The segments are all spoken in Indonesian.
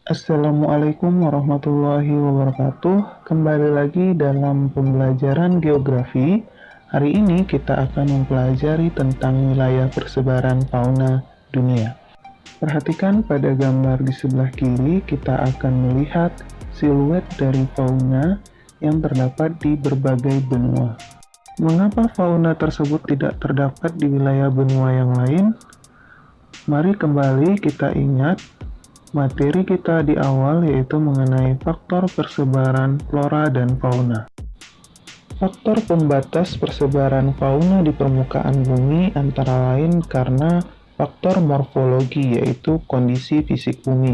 Assalamualaikum warahmatullahi wabarakatuh. Kembali lagi dalam pembelajaran geografi. Hari ini kita akan mempelajari tentang wilayah persebaran fauna dunia. Perhatikan pada gambar di sebelah kiri, kita akan melihat siluet dari fauna yang terdapat di berbagai benua. Mengapa fauna tersebut tidak terdapat di wilayah benua yang lain? Mari kembali kita ingat materi kita di awal, yaitu mengenai faktor persebaran flora dan fauna. Faktor pembatas persebaran fauna di permukaan bumi antara lain karena faktor morfologi, yaitu kondisi fisik bumi,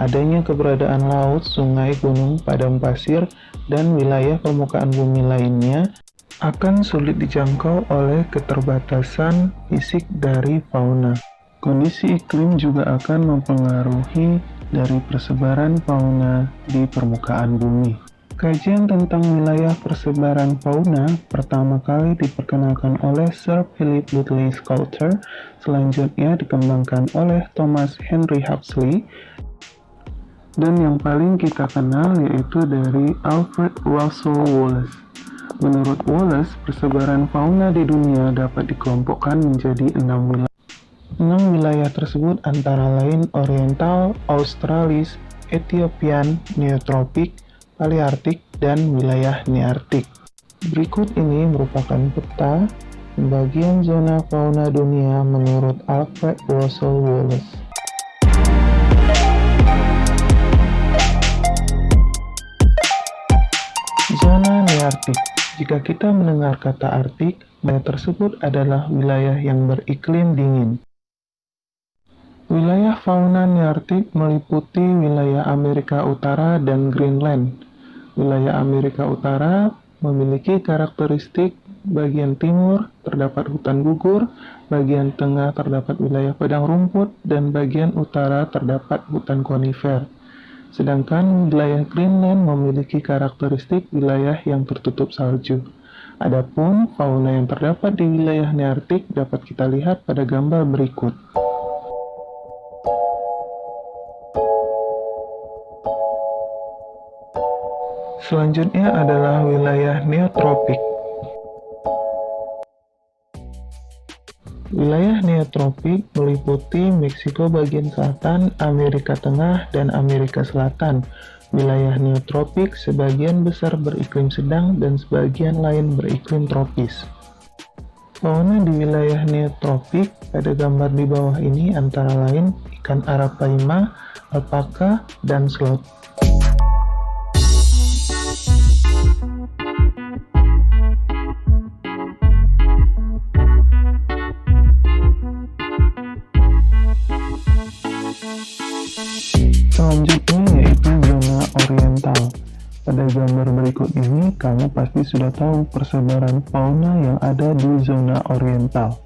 adanya keberadaan laut, sungai, gunung, padang pasir, dan wilayah permukaan bumi lainnya akan sulit dijangkau oleh keterbatasan fisik dari fauna. Kondisi iklim juga akan mempengaruhi dari persebaran fauna di permukaan bumi. Kajian tentang wilayah persebaran fauna pertama kali diperkenalkan oleh Sir Philip Lutley Scouter, selanjutnya dikembangkan oleh Thomas Henry Huxley, dan yang paling kita kenal yaitu dari Alfred Russel Wallace. Menurut Wallace, persebaran fauna di dunia dapat dikelompokkan menjadi 6 wilayah. 6 wilayah tersebut antara lain Oriental, Australis, Ethiopian, Neotropik, Paleartik, dan wilayah Nearktik. Berikut ini merupakan peta pembagian zona fauna dunia menurut Alfred Russel Wallace. Zona Nearktik. Jika kita mendengar kata Arktik, wilayah tersebut adalah wilayah yang beriklim dingin. Wilayah fauna Nearktik meliputi wilayah Amerika Utara dan Greenland. Wilayah Amerika Utara memiliki karakteristik bagian timur terdapat hutan gugur, bagian tengah terdapat wilayah padang rumput, dan bagian utara terdapat hutan konifer. Sedangkan wilayah Greenland memiliki karakteristik wilayah yang tertutup salju. Adapun fauna yang terdapat di wilayah Nearktik dapat kita lihat pada gambar berikut. Selanjutnya adalah wilayah neotropik. Wilayah neotropik meliputi Meksiko bagian selatan, Amerika Tengah, dan Amerika Selatan. Wilayah neotropik sebagian besar beriklim sedang dan sebagian lain beriklim tropis. Fauna di wilayah neotropik pada gambar di bawah ini antara lain ikan arapaima, alpaka, dan sloth. Selanjutnya yaitu zona oriental. Pada gambar berikut ini, kamu pasti sudah tahu persebaran fauna yang ada di zona oriental.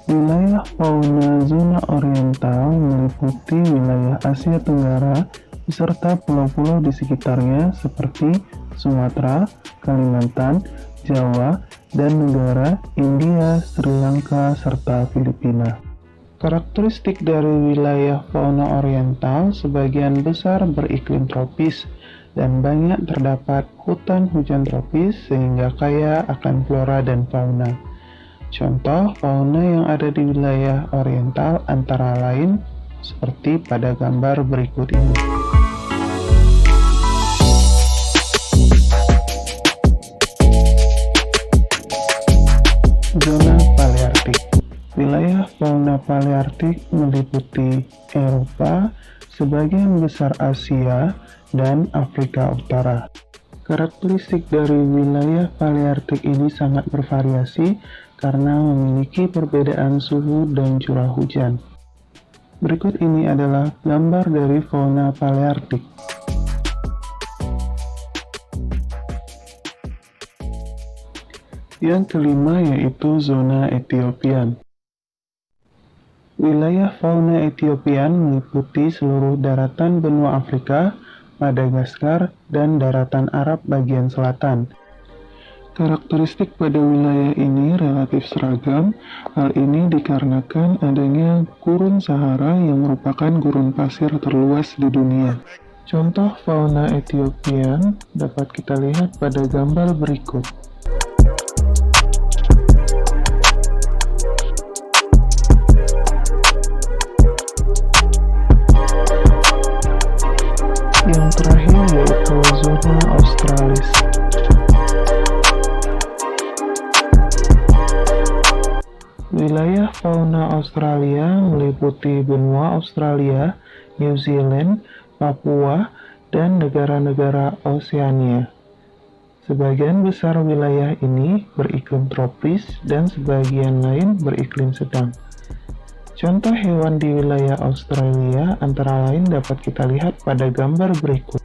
Wilayah fauna zona oriental meliputi wilayah Asia Tenggara beserta pulau-pulau di sekitarnya seperti Sumatera, Kalimantan, Jawa, dan negara India, Sri Lanka, serta Filipina. Karakteristik dari wilayah fauna oriental sebagian besar beriklim tropis dan banyak terdapat hutan hujan tropis sehingga kaya akan flora dan fauna. Contoh fauna yang ada di wilayah oriental antara lain seperti pada gambar berikut ini. Zona Paleartik. Wilayah fauna Paleartik meliputi Eropa, sebagian besar Asia, dan Afrika Utara. Karakteristik dari wilayah Paleartik ini sangat bervariasi karena memiliki perbedaan suhu dan curah hujan. Berikut ini adalah gambar dari fauna Paleartik. Yang kelima yaitu zona Ethiopian. Wilayah fauna Ethiopian meliputi seluruh daratan benua Afrika, Madagaskar, dan daratan Arab bagian selatan. Karakteristik pada wilayah ini relatif seragam. Hal ini dikarenakan adanya gurun Sahara yang merupakan gurun pasir terluas di dunia. Contoh fauna Ethiopia dapat kita lihat pada gambar berikut. Yang terakhir yaitu zona Australis. Wilayah fauna Australia meliputi benua Australia, New Zealand, Papua, dan negara-negara Oseania. Sebagian besar wilayah ini beriklim tropis dan sebagian lain beriklim sedang. Contoh hewan di wilayah Australia antara lain dapat kita lihat pada gambar berikut.